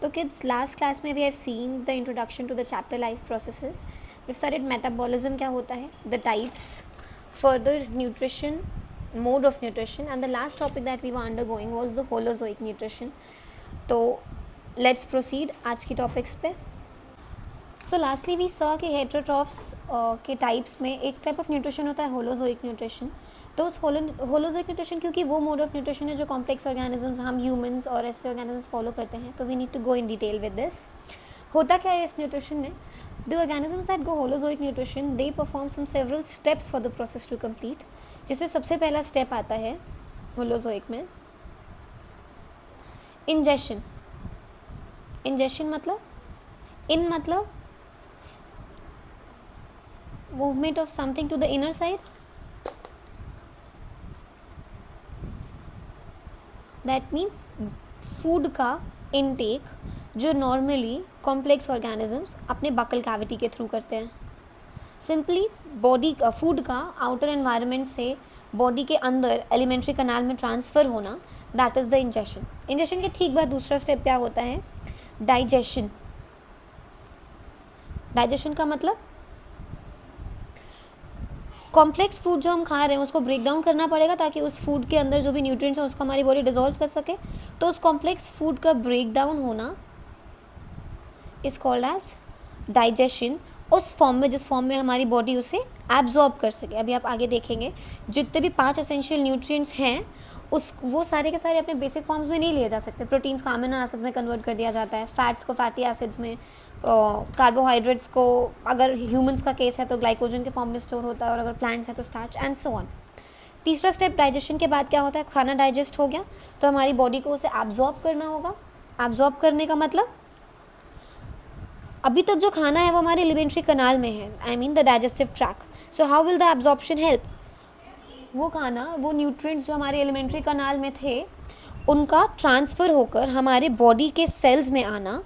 So kids, last class में we have seen the introduction to the chapter life processes. We've studied metabolism क्या होता है, the types, further nutrition, mode of nutrition, and the last topic that we were undergoing was the holozoic nutrition. तो let's proceed आज की topics पे. So lastly we saw कि heterotrophs के types में एक type of nutrition होता है holozoic nutrition. तो उस होलोजोइक न्यूट्रिशन क्योंकि वो मोड ऑफ न्यूट्रिशन है जो कॉम्प्लेक्स ऑर्गेनिजम्स हम ह्यूमंस और ऐसे ऑर्गेनिजम्स फॉलो करते हैं, तो we need to go in detail with this. होता क्या है इस न्यूट्रिशन में? The organisms that go holozoic nutrition they perform some several steps for the process to complete, जिसमें सबसे पहला स्टेप आता है होलोजोइक में इंजेशन. इंजेशन मतलब movement of something to the inner side. That means food का intake जो normally complex organisms अपने बकल कैविटी के थ्रू करते हैं. सिंपली बॉडी का फूड का आउटर एनवायरनमेंट से बॉडी के अंदर एलिमेंट्री कनाल में ट्रांसफ़र होना, that is the ingestion. Ingestion के ठीक बाद दूसरा स्टेप क्या होता है? डाइजेशन. डाइजेशन का मतलब कॉम्प्लेक्स फूड जो हम खा रहे हैं उसको ब्रेक डाउन करना पड़ेगा ताकि उस फूड के अंदर जो भी न्यूट्रिएंट्स हैं उसको हमारी बॉडी डिजोल्व कर सके. तो उस कॉम्प्लेक्स फूड का ब्रेक डाउन होना इज कॉल्ड एज डाइजेशन, उस फॉर्म में जिस फॉर्म में हमारी बॉडी उसे एब्जॉर्ब कर सके. अभी आप आगे देखेंगे जितने भी 5 एसेंशियल न्यूट्रिएंट्स हैं वो सारे के सारे अपने बेसिक फॉर्म्स में नहीं लिए जा सकते. प्रोटीन्स को अमीनो एसिड्स में कन्वर्ट कर दिया जाता है, फैट्स को फैटी एसिड्स में, कार्बोहाइड्रेट्स को अगर ह्यूमंस का केस है तो ग्लाइकोजन के फॉर्म में स्टोर होता है, और अगर प्लांट्स है तो स्टार्च एंड सो ऑन. तीसरा स्टेप डाइजेशन के बाद क्या होता है? खाना डाइजेस्ट हो गया तो हमारी बॉडी को उसे एब्जॉर्ब करना होगा. एब्जॉर्ब करने का मतलब अभी तक जो खाना है वो हमारे एलिमेंट्री कनाल में है, I mean the digestive track. So how will the absorption help? वो खाना, वो न्यूट्रिएंट्स जो हमारे एलिमेंट्री कनाल में थे उनका ट्रांसफ़र होकर हमारे बॉडी के सेल्स में आना,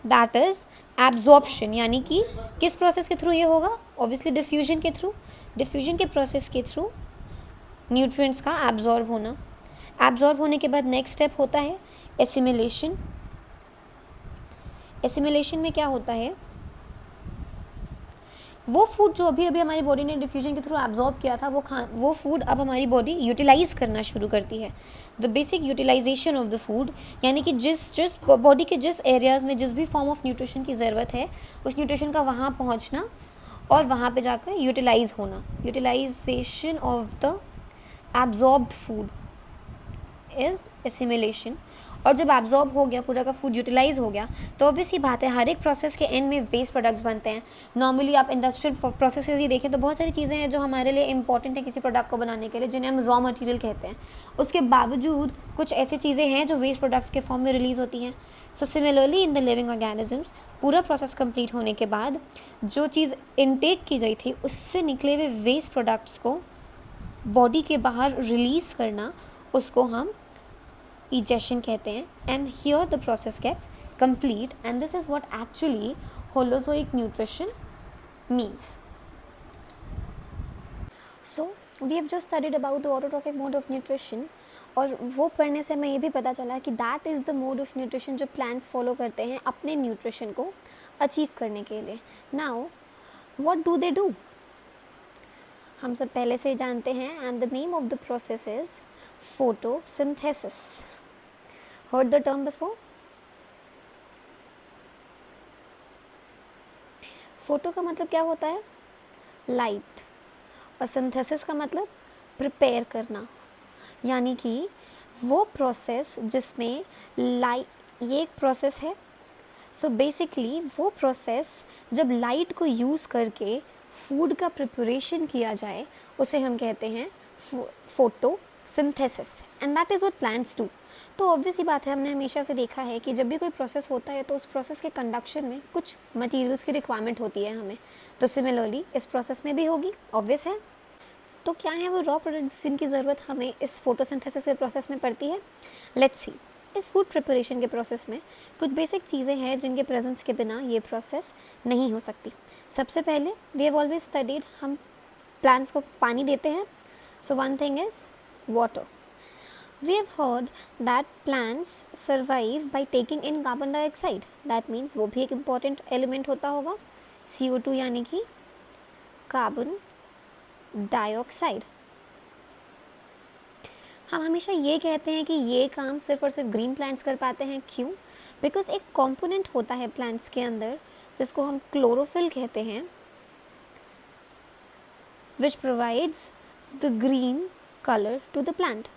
दैट इज़ एब्जॉर्प्शन. यानी कि किस प्रोसेस के थ्रू ये होगा? ऑब्वियसली डिफ्यूजन के थ्रू. डिफ्यूजन के प्रोसेस के थ्रू न्यूट्रिएंट्स का एब्जॉर्ब होना. एब्जॉर्ब होने के बाद नेक्स्ट स्टेप होता है एसिमिलेशन. एसिमिलेशन में क्या होता है? वो फूड जो अभी अभी हमारी बॉडी ने डिफ्यूजन के थ्रू एब्जॉर्ब किया था वो फूड अब हमारी बॉडी यूटिलाइज करना शुरू करती है. The basic utilization of the food, यानी कि जिस बॉडी के जिस एरियाज़ में जिस भी फॉर्म ऑफ न्यूट्रिशन की ज़रूरत है उस न्यूट्रिशन का वहाँ पहुँचना और वहाँ पे जाकर यूटिलाइज होना. Utilization of the absorbed food is assimilation. और जब एब्जॉर्ब हो गया, पूरा का फूड यूटिलाइज हो गया, तो ऑब्वियसली बात है हर एक प्रोसेस के एंड में वेस्ट प्रोडक्ट्स बनते हैं. नॉर्मली आप इंडस्ट्रियल प्रोसेसेस ही देखें तो बहुत सारी चीज़ें हैं जो हमारे लिए इंपॉर्टेंट है किसी प्रोडक्ट को बनाने के लिए, जिन्हें हम रॉ मटेरियल कहते हैं. उसके बावजूद कुछ ऐसी चीज़ें हैं जो वेस्ट प्रोडक्ट्स के फॉर्म में रिलीज़ होती हैं. So similarly in the living organisms पूरा प्रोसेस कंप्लीट होने के बाद जो चीज़ इनटेक की गई थी उससे निकले हुए वेस्ट प्रोडक्ट्स को बॉडी के बाहर रिलीज़ करना, उसको हम egestion कहते हैं. and here the process gets complete, and this is what actually holozoic nutrition means. So we have just studied about the autotrophic mode of nutrition, और वो पढ़ने से हमें ये भी पता चला कि that is the mode of nutrition जो plants follow करते हैं अपने nutrition को अचीव करने के लिए. Now what do they do? हम सब पहले से ही जानते हैं, and the name of the process is photosynthesis. Heard the term before? Photo का मतलब क्या होता है? लाइट. और सिंथेसिस का मतलब प्रिपेयर करना, यानी कि वो प्रोसेस जिसमें लाइट, ये एक प्रोसेस है. सो बेसिकली वो प्रोसेस जब लाइट को यूज़ करके फूड का प्रिपरेशन किया जाए उसे हम कहते हैं photosynthesis, and that is what plants do. तो ऑब्वियस ही बात है, हमने हमेशा से देखा है कि जब भी कोई प्रोसेस होता है तो उस प्रोसेस के कंडक्शन में कुछ मटेरियल्स की रिक्वायरमेंट होती है हमें. तो सिमिलरली इस प्रोसेस में भी होगी, ऑब्वियस है. तो क्या है वो रॉ प्रोडक्ट्स जिनकी ज़रूरत हमें इस फोटोसिंथेसिस के प्रोसेस में पड़ती है? Let's see. इस फूड प्रिपरेशन के प्रोसेस में कुछ बेसिक चीज़ें हैं जिनके प्रेजेंस के बिना ये प्रोसेस नहीं हो सकती. सबसे पहले वी हैव ऑलवेज स्टडीड, हम प्लांट्स को पानी देते हैं. So one thing is water. We have heard that plants survive by taking in carbon dioxide. That means वो भी एक important element होता होगा, CO2 यानी कि कार्बन डाइऑक्साइड। हम हमेशा ये कहते हैं कि ये काम सिर्फ और सिर्फ ग्रीन प्लांट्स कर पाते हैं, क्यों? बिकॉज एक कंपोनेंट होता है प्लांट्स के अंदर जिसको हम क्लोरोफिल कहते हैं, which provides the green colour to the plant.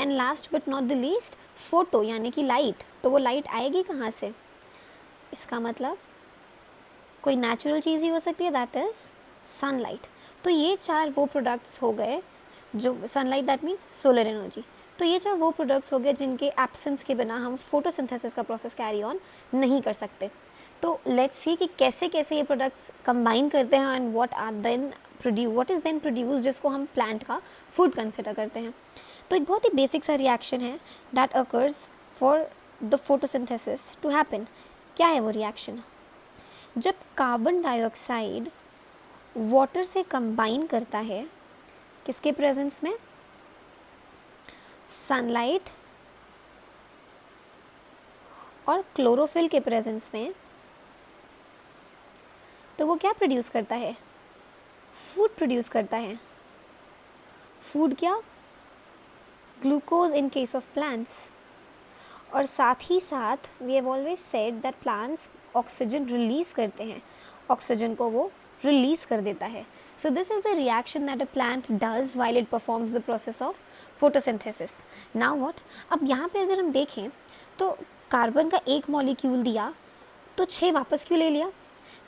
And last but not the least, photo यानी कि लाइट। तो वो लाइट आएगी कहाँ से? इसका मतलब कोई नेचुरल चीज़ ही हो सकती है, दैट इज़ सनलाइट। तो ये चार वो प्रोडक्ट्स हो गए जो sunlight, that means solar energy. तो ये चार वो प्रोडक्ट्स हो गए जिनके एब्सेंस के बिना हम फोटोसिंथेसिस का प्रोसेस कैरी ऑन नहीं कर सकते। तो लेट्स सी कि कैसे कैसे ये प्रोडक्ट्स कंबाइन करते हैं and what is then produce, जिसको हम प्लांट का फूड कंसिडर करते हैं। तो एक बहुत ही बेसिक सा रिएक्शन है that occurs for the photosynthesis to happen. क्या है वो रिएक्शन? जब कार्बन डाइऑक्साइड वाटर से कंबाइन करता है, किसके प्रेजेंस में? सनलाइट और क्लोरोफिल के प्रेजेंस में, तो वो क्या प्रोड्यूस करता है? फूड प्रोड्यूस करता है। फूड क्या? Glucose in case of plants. और साथ ही साथ we have always said that plants oxygen release करते हैं, ऑक्सीजन को वो रिलीज कर देता है। So this is the reaction that a plant does while it performs the process of photosynthesis. Now what, अब यहाँ पे अगर हम देखें तो कार्बन का एक मॉलिक्यूल दिया तो 6 वापस क्यों ले लिया?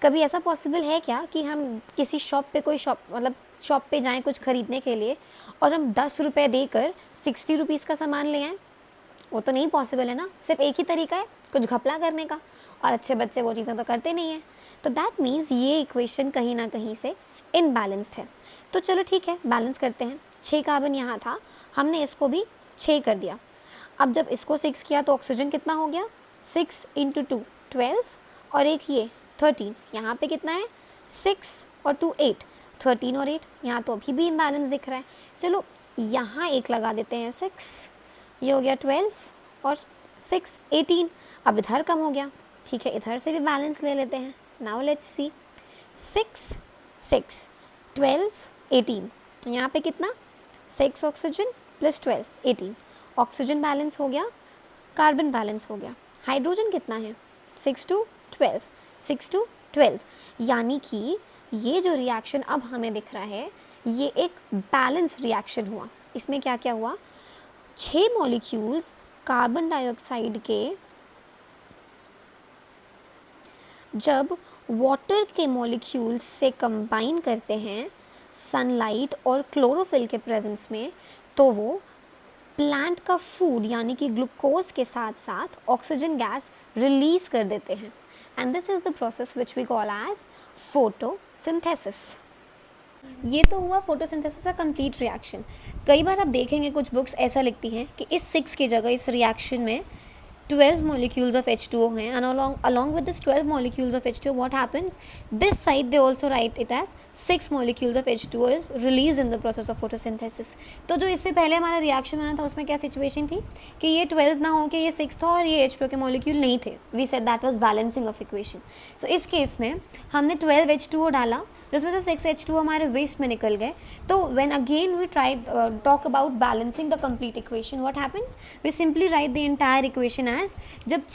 कभी ऐसा पॉसिबल है क्या कि हम किसी शॉप पे जाएं कुछ ख़रीदने के लिए और हम 10 रुपये देकर 60 रुपीज़ का सामान ले आएँ? वो तो नहीं पॉसिबल है ना। सिर्फ एक ही तरीका है कुछ घपला करने का, और अच्छे बच्चे वो चीज़ें तो करते नहीं हैं। तो दैट मीन्स ये इक्वेशन कहीं ना कहीं से इनबैलेंस्ड है। तो चलो ठीक है, बैलेंस करते हैं। 6 कार्बन यहाँ था, हमने इसको भी 6 कर दिया। अब जब इसको 6 किया तो ऑक्सीजन कितना हो गया? 6 × 2 12, और एक ये 13। यहाँ पे कितना है? 6 और 2 8, 13 और 8। यहाँ तो अभी भी इम्बैलेंस दिख रहा है। चलो यहाँ एक लगा देते हैं 6, ये हो गया 12 और 6 18। अब इधर कम हो गया, ठीक है, इधर से भी बैलेंस ले लेते हैं। नाउ लेट्स सी, 6 6 12 18, यहाँ पे कितना? 6 ऑक्सीजन प्लस 12 18। ऑक्सीजन बैलेंस हो गया, कार्बन बैलेंस हो गया। हाइड्रोजन कितना है? 6 to 12, 6 to 12। यानी कि ये जो रिएक्शन अब हमें दिख रहा है ये एक बैलेंस रिएक्शन हुआ। इसमें क्या क्या हुआ? 6 मॉलिक्यूल्स कार्बन डाइऑक्साइड के जब वाटर के मॉलिक्यूल्स से कंबाइन करते हैं सनलाइट और क्लोरोफिल के प्रेजेंस में, तो वो प्लांट का फूड यानी कि ग्लूकोज के साथ साथ ऑक्सीजन गैस रिलीज कर देते हैं। And this is the process which we call as photosynthesis. ये तो हुआ फोटोसिंथेसिस का कंप्लीट रिएक्शन। कई बार आप देखेंगे कुछ बुक्स ऐसा लिखती हैं कि इस 6 की जगह इस रिएक्शन में 12 molecules of H2O हैं, and along with this 12 molecules of H2O, what happens? This side they also write it as 6 molecules of H2O is released in the process of photosynthesis. तो जो इससे पहले हमारा रिएक्शन बना था उसमें क्या सिचुएशन थी कि ये 12 ना हो के ये 6 था और ये H2O के मॉलिक्यूल नहीं थे। We said that was balancing of equation. So इस केस में हमने 12 H2O डाला जिसमें से 6 H2O हमारे वेस्ट में निकल गए। तो when again we try talk about balancing the complete equation, what happens? We simply write the entire equation as, जब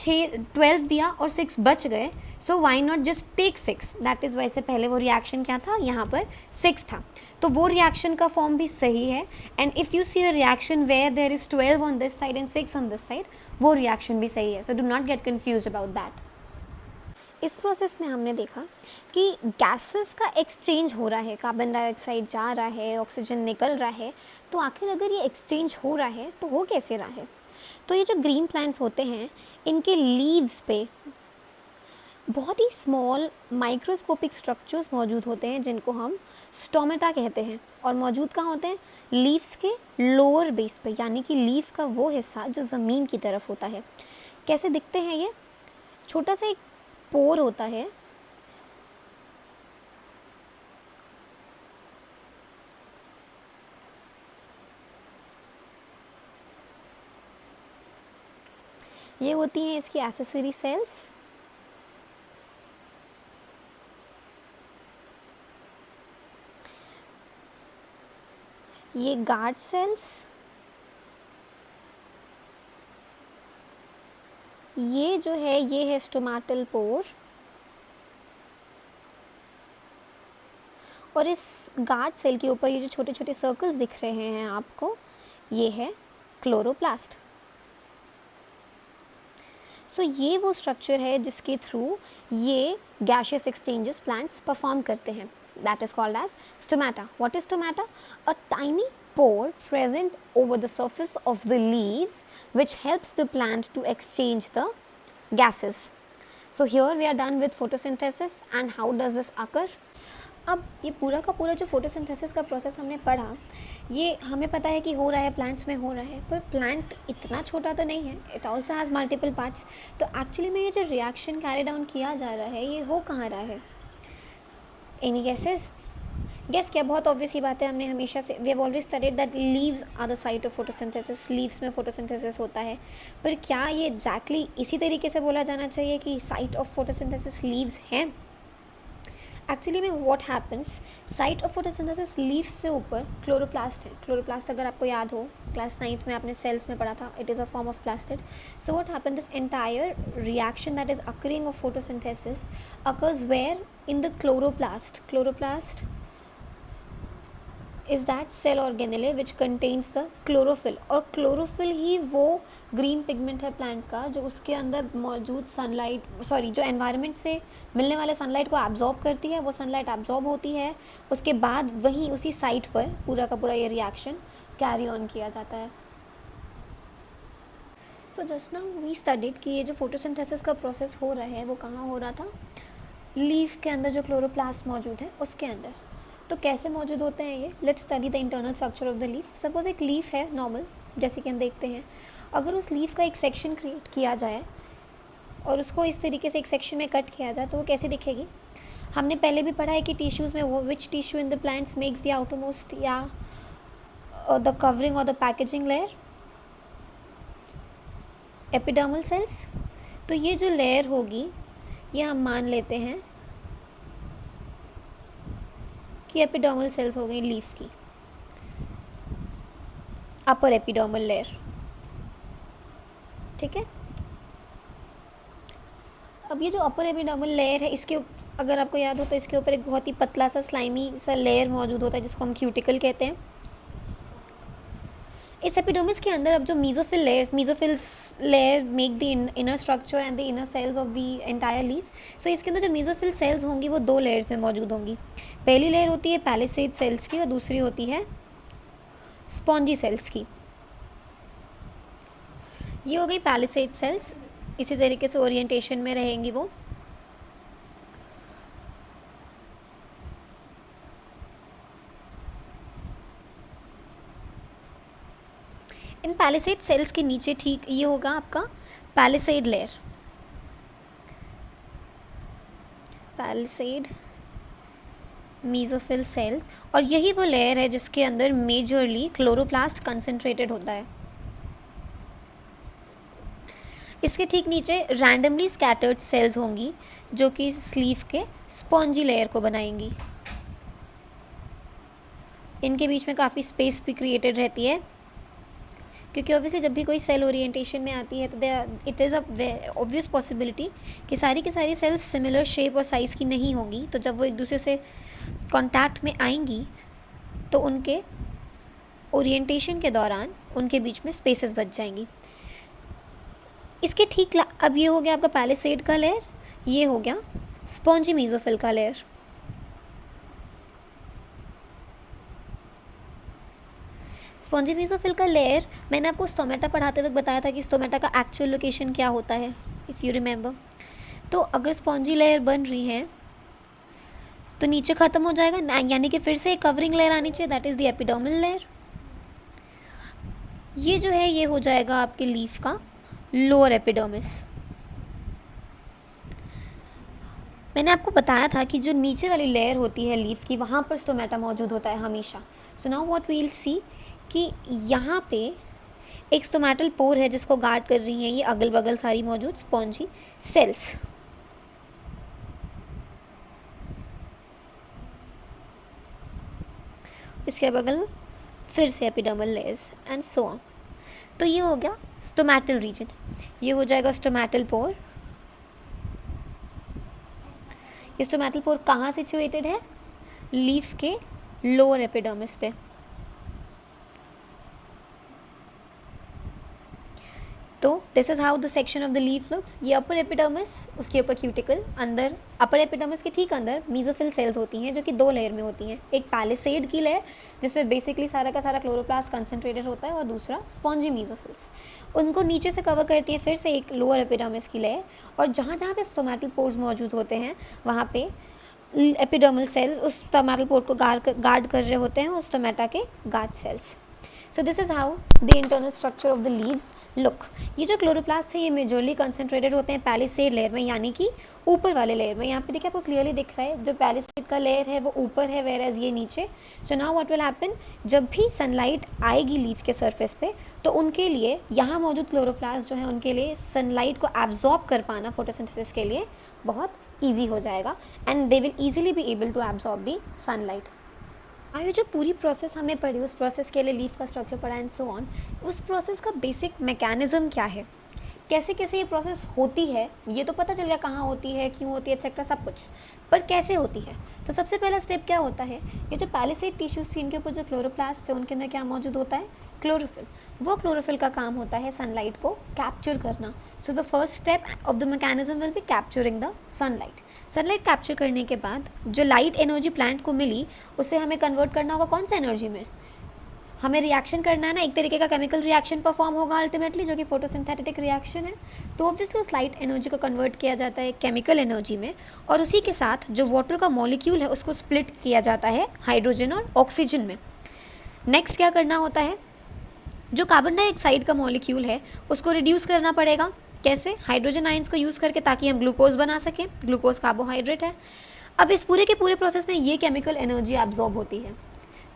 12 दिया और 6 बच गए, so why not just take 6। That is why से पहले वो रिएक्शन क्या था, यहाँ पर 6 था, तो वो रिएक्शन का फॉर्म भी सही है। And if you see a reaction where there is 12 on this side and 6 on this side, वो रिएक्शन भी सही है। So do not get confuse about that. इस प्रोसेस में हमने देखा कि गैसेस का एक्सचेंज हो रहा है, कार्बन डाइऑक्साइड जा रहा है, ऑक्सीजन निकल रहा है। तो आखिर अगर ये एक्सचेंज हो रहा है तो हो कैसे रहा है? तो ये जो ग्रीन प्लांट्स होते हैं इनके लीव्स पे बहुत ही स्मॉल माइक्रोस्कोपिक स्ट्रक्चर्स मौजूद होते हैं जिनको हम स्टोमेटा कहते हैं, और मौजूद कहाँ होते हैं? लीव्स के लोअर बेस पे, यानी कि लीफ का वो हिस्सा जो ज़मीन की तरफ होता है। कैसे दिखते हैं ये? छोटा सा एक पोर होता है, ये होती हैं इसकी एक्सेसरी सेल्स। ये गार्ड सेल्स, ये जो है ये है स्टोमेटल पोर, और इस गार्ड सेल के ऊपर ये जो छोटे छोटे सर्कल्स दिख रहे हैं आपको, ये है क्लोरोप्लास्ट। सो ये वो स्ट्रक्चर है जिसके थ्रू ये गैशियस एक्सचेंजेस प्लांट्स परफॉर्म करते हैं। That is called as stomata. What is stomata? A tiny pore present over the surface of the leaves which helps the plant to exchange the gases. So here we are done with photosynthesis and how does this occur? अब ये पूरा का पूरा जो photosynthesis का process हमने पढ़ा, ये हमें पता है कि हो रहा है, प्लांट्स में हो रहा है, पर प्लांट इतना छोटा तो नहीं है, it also has multiple parts. तो एक्चुअली में ये जो रिएक्शन कैरी डाउन किया जा रहा है ये हो कहाँ रहा है? Any guesses? गेस क्या? बहुत ऑब्वियस ही बात है, हमने हमेशा से we have always studied that leaves are the site of photosynthesis, leaves में फोटोसिंथेसिस होता है। पर क्या ये एग्जैक्टली इसी तरीके से बोला जाना चाहिए कि साइट ऑफ फोटोसिंथेसिस लीव्स हैं? एक्चुअली में what happens, site of photosynthesis leaves से ऊपर क्लोरोप्लास्ट है। क्लोरोप्लास्ट अगर आपको याद हो, क्लास 9th में आपने सेल्स में पढ़ा था, it is a form of plastid. So what happen, this entire reaction that is occurring of photosynthesis occurs where? In the chloroplast. Chloroplast is that cell organelle which contains the chlorophyll, और chlorophyll ही वो green pigment है plant का जो उसके अंदर मौजूद sunlight, sorry जो एनवायरनमेंट से मिलने वाले सनलाइट को एब्जॉर्ब करती है। वो सनलाइट एब्जॉर्ब होती है, उसके बाद वहीं उसी साइट पर पूरा का पूरा ये रिएक्शन कैरी ऑन किया जाता है। So just now we studied कि ये जो फोटोसिंथेसिस का प्रोसेस हो रहा है वो कहाँ हो रहा था? लीफ के अंदर जो क्लोरोप्लास्ट मौजूद है उसके अंदर। तो कैसे मौजूद होते हैं ये? Let's study the internal structure of the leaf. Suppose एक लीफ है नॉर्मल, जैसे कि हम देखते हैं, अगर उस लीफ का एक सेक्शन क्रिएट किया जाए और उसको इस तरीके से एक सेक्शन में कट किया जाए तो वो कैसे दिखेगी? हमने पहले भी पढ़ा है कि टिश्यूज़ में वो which tissue in the plants makes the outermost या द कवरिंग और the packaging layer? Epidermal cells. तो ये जो लेयर होगी ये हम मान लेते हैं कि एपिडर्मल सेल्स हो गई लीफ की, अपर एपिडर्मल लेयर। ठीक है, अब ये जो अपर एपिडर्मल लेयर है, इसके अगर आपको याद हो तो इसके ऊपर एक बहुत ही पतला सा स्लाइमी सा लेयर मौजूद होता है जिसको हम क्यूटिकल कहते हैं। इस एपिडर्मिस के अंदर अब जो mesophylls layer make the inner structure and the inner cells of the entire leaf. So इसके अंदर जो मीजोफिल सेल्स होंगी वो दो लेयर्स में मौजूद होंगी। पहली लेयर होती है पैलिसेड सेल्स की और दूसरी होती है स्पॉन्जी सेल्स की। ये हो गई पैलिसेड सेल्स, इसी तरीके से ओरिएंटेशन में रहेंगी वो। इन पैलिसेड सेल्स के नीचे ठीक ये होगा आपका palisade layer, palisade mesophyll cells, और यही वो लेयर है जिसके अंदर मेजरली क्लोरोप्लास्ट कंसंट्रेटेड होता है। इसके ठीक नीचे रैंडमली स्कैटर्ड सेल्स होंगी जो कि स्लीव के स्पॉन्जी लेयर को बनाएंगी। इनके बीच में काफ़ी स्पेस भी क्रिएटेड रहती है क्योंकि ऑब्वियसली जब भी कोई सेल ओरिएंटेशन में आती है तो it is a obvious possibility कि सारी की सारी सेल्स सिमिलर शेप और साइज़ की नहीं होंगी। तो जब वो एक दूसरे से कांटेक्ट में आएंगी तो उनके ओरिएंटेशन के दौरान उनके बीच में स्पेसेस बच जाएंगी। इसके ठीक अब ये हो गया आपका पैलिसेड का लेयर, ये हो गया स्पॉन्जी मीजोफिल का लेयर। स्पॉन्जी मीजोफिल का लेयर मैंने आपको स्टोमेटा पढ़ाते वक्त बताया था कि स्टोमेटा का एक्चुअल लोकेशन क्या होता है, इफ़ यू रिमेंबर। तो अगर स्पॉन्जी लेयर बन रही है तो नीचे ख़त्म हो जाएगा ना, यानी कि फिर से एक कवरिंग लेयर आनी चाहिए, that is the epidermal layer. ये जो है ये हो जाएगा आपके लीफ का लोअर एपिडर्मिस। मैंने आपको बताया था कि जो नीचे वाली लेयर होती है लीफ की वहाँ पर स्टोमेटा मौजूद होता है हमेशा। So now what we will see कि यहाँ पे एक स्टोमेटल पोर है जिसको गार्ड कर रही हैं ये अगल बगल सारी मौजूद स्पॉन्जी सेल्स। इसके बगल फिर से epidermal layers and so on. तो ये हो गया स्टोमेटल रीजन। ये हो जाएगा स्टोमेटल पोर। ये स्टोमेटल पोर कहाँ सिचुएटेड है? लीफ के लोअर एपिडर्मिस पे। तो this is how the section of the leaf looks. ये अपर एपिडर्मिस, उसके ऊपर क्यूटिकल, अंदर अपर एपिडर्मिस के ठीक अंदर मीजोफिल सेल्स होती हैं जो कि 2 लेयर में होती हैं। एक पैलिसेड की लेयर जिसमें बेसिकली सारा का सारा क्लोरोप्लास्ट कंसंट्रेटेड होता है और दूसरा स्पॉन्जी मीजोफिल्स। उनको नीचे से कवर करती है फिर से एक लोअर एपिडर्मिस की लेयर, और जहाँ जहाँ पे स्टोमेटल पोर्स मौजूद होते हैं वहाँ पे एपिडर्मल सेल्स उस स्टोमेटल पोर को गार्ड कर रहे होते हैं, उस स्टोमेटा के guard cells. So this is how the internal structure of the leaves look. ये जो क्लोरोप्लास्ट है ये मेजरली कंसंट्रेटेड होते हैं पैलिसेड लेयर में, यानी कि ऊपर वाले लेयर में। यहाँ पे देखिए आपको क्लियरली दिख रहा है जो पैलिसेड का लेयर है वो ऊपर है, वेयर एज ये नीचे। सो नाउ व्हाट विल हैपन, जब भी सनलाइट आएगी लीफ के सरफेस पे तो उनके लिए यहाँ मौजूद क्लोरोप्लास्ट जो है उनके लिए सनलाइट को एब्जॉर्ब कर पाना फोटोसिंथेसिस के लिए बहुत ईजी हो जाएगा, and they will easily be able to absorb the sunlight. ये जो पूरी प्रोसेस हमने पढ़ी, उस प्रोसेस के लिए लीफ का स्ट्रक्चर पढ़ा एंड सो ऑन, उस प्रोसेस का बेसिक मैकेनिज्म क्या है, कैसे कैसे ये प्रोसेस होती है, ये तो पता चल गया कहाँ होती है, क्यों होती है, एक्सेट्रा सब कुछ, पर कैसे होती है। तो सबसे पहला स्टेप क्या होता है, ये जो पैलिसेड टिश्यूज थी इनके ऊपर जो क्लोरोप्लास्ट थे उनके अंदर क्या मौजूद होता है, क्लोरोफिल। वो क्लोरोफिल का काम होता है सनलाइट को कैप्चर करना। So the first step of the mechanism will be capturing the sunlight. Sunlight capture करने के बाद जो लाइट एनर्जी प्लांट को मिली उसे हमें कन्वर्ट करना होगा कौन सा एनर्जी में, हमें रिएक्शन करना है ना, एक तरीके का केमिकल रिएक्शन परफॉर्म होगा अल्टीमेटली जो कि फोटोसिंथेटिक रिएक्शन है। तो ऑब्वियसली उस लाइट एनर्जी को कन्वर्ट किया जाता है केमिकल एनर्जी में, और उसी के साथ जो वाटर का मॉलिक्यूल है उसको स्प्लिट किया जाता है हाइड्रोजन और ऑक्सीजन में। नेक्स्ट क्या करना होता है, जो कार्बन डाइऑक्साइड का मॉलिक्यूल है उसको रिड्यूस करना पड़ेगा। कैसे? हाइड्रोजन आयंस को यूज़ करके, ताकि हम ग्लूकोज बना सकें। ग्लूकोज कार्बोहाइड्रेट है। अब इस पूरे के पूरे प्रोसेस में ये केमिकल एनर्जी एब्जॉर्ब होती है।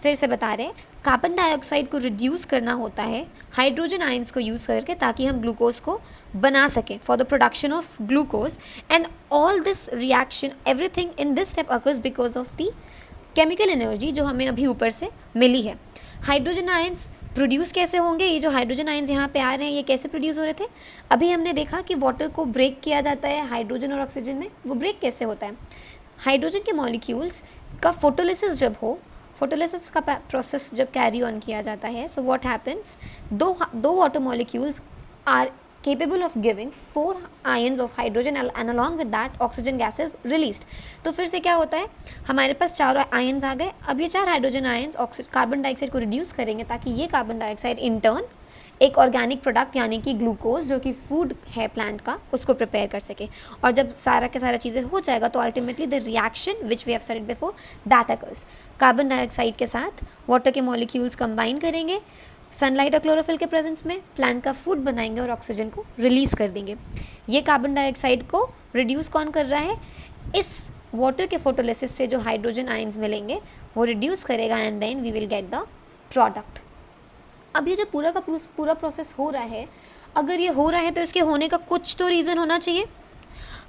फिर से बता रहे, कार्बन डाइऑक्साइड को रिड्यूस करना होता है हाइड्रोजन आयंस को यूज़ करके, ताकि हम ग्लूकोज को बना सकें for the production of glucose. And all this reaction, everything in this step occurs because of the chemical energy जो हमें अभी ऊपर से मिली है। हाइड्रोजन आयंस प्रोड्यूस कैसे होंगे, ये जो हाइड्रोजन आयंस यहाँ पे आ रहे हैं ये कैसे प्रोड्यूस हो रहे थे, अभी हमने देखा कि वाटर को ब्रेक किया जाता है हाइड्रोजन और ऑक्सीजन में। वो ब्रेक कैसे होता है, हाइड्रोजन के मॉलिक्यूल्स का फोटोलिसिस जब हो, फोटोलिसिस का प्रोसेस जब कैरी ऑन किया जाता है, सो व्हाट हैपन्स, दो water molecules are capable of giving 4 ions of hydrogen and along with that oxygen gas is released। तो फिर से क्या होता है, हमारे पास 4 आयंस आ गए। अब ये 4 हाइड्रोजन आयंस कार्बन डाइऑक्साइड को रिड्यूस करेंगे, ताकि ये कार्बन डाइऑक्साइड इन टर्न एक ऑर्गेनिक प्रोडक्ट यानी कि ग्लूकोज जो कि फूड है प्लांट का उसको प्रिपेयर कर सके। और जब सारा के सारा चीज़ें हो जाएगा तो ultimately the reaction which we have studied before that occurs. Carbon dioxide के साथ वाटर के मॉलिक्यूल्स कंबाइन करेंगे, सनलाइट और क्लोरोफिल के प्रेजेंस में प्लांट का फूड बनाएंगे और ऑक्सीजन को रिलीज़ कर देंगे। ये कार्बन डाइऑक्साइड को रिड्यूस कौन कर रहा है, इस वाटर के फोटोलिसिस से जो हाइड्रोजन आयंस मिलेंगे वो रिड्यूस करेगा, and then we will get the product. अब ये जो पूरा का पूरा प्रोसेस हो रहा है, अगर ये हो रहा है तो इसके होने का कुछ तो रीज़न होना चाहिए।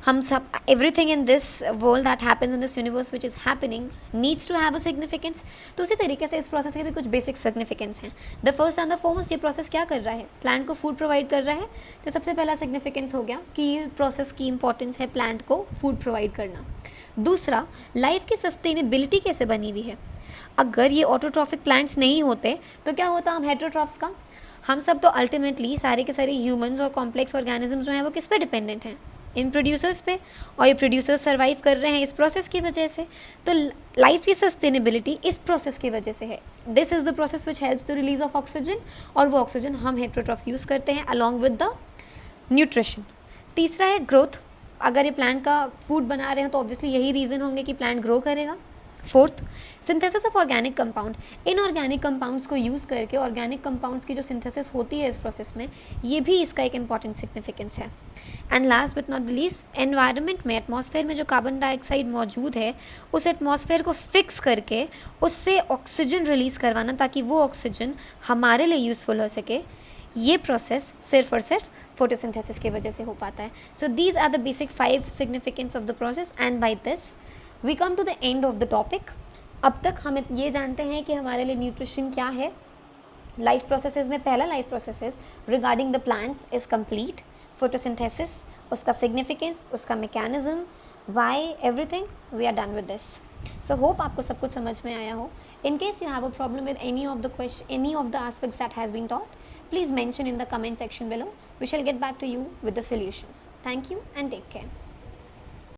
हम सब, everything in this world that happens in this universe which is happening needs to have a significance. तो उसी तरीके से इस प्रोसेस के भी कुछ बेसिक सिग्निफिकेंस हैं। The first and the foremost, ये प्रोसेस क्या कर रहा है, प्लांट को फूड प्रोवाइड कर रहा है। तो सबसे पहला सिग्निफिकेंस हो गया कि ये प्रोसेस की इंपॉर्टेंस है प्लांट को फूड प्रोवाइड करना। दूसरा, लाइफ की सस्टेनेबिलिटी कैसे बनी हुई है। अगर ये ऑटोट्रॉफिक प्लांट्स नहीं होते तो क्या होता हम हेटेरोट्रॉफ्स का। हम सब तो अल्टीमेटली सारे के सारे ह्यूमंस और कॉम्प्लेक्स ऑर्गेनिजम्स जो हैं वो किस पे डिपेंडेंट हैं, इन प्रोड्यूसर्स पे, और ये प्रोड्यूसर्स सर्वाइव कर रहे हैं इस प्रोसेस की वजह से। तो लाइफ की सस्टेनेबिलिटी इस प्रोसेस की वजह से है। This is the process which helps the release of oxygen, और वो ऑक्सीजन हम हेटेरोट्रॉफ्स यूज़ करते हैं अलॉन्ग विद द न्यूट्रिशन। तीसरा है ग्रोथ। अगर ये प्लांट का फूड बना रहे हैं तो ऑब्वियसली यही रीज़न होंगे कि प्लांट ग्रो करेगा। Fourth, synthesis of organic compound. In organic compounds को यूज़ करके ऑर्गेनिक कंपाउंड्स की जो सिंथेसिस होती है इस प्रोसेस में, ये भी इसका एक इंपॉर्टेंट सिग्निफिकेंस है। And last but not the least, environment में, एटमॉस्फेयर में जो कार्बन डाइऑक्साइड मौजूद है उस एटमॉस्फेयर को फिक्स करके उससे ऑक्सीजन रिलीज़ करवाना, ताकि वो ऑक्सीजन हमारे लिए यूज़फुल हो सके। ये प्रोसेस सिर्फ और सिर्फ फोटोसिंथेसिस की वजह से हो पाता है. So these are the basic 5 significance of the process and by this we come to the end of the topic. अब तक हम ये जानते हैं कि हमारे लिए न्यूट्रिशन क्या है. लाइफ प्रोसेसेस में पहला life processes regarding the plants is complete. Photosynthesis, उसका सिग्निफिकेंस, उसका mechanism, why, everything, we are done with this. So hope आपको सब कुछ समझ में आया हो. In case you have a problem with any of the aspects that has been taught, please mention in the comment section below. We shall get back to you with the solutions. Thank you and take care.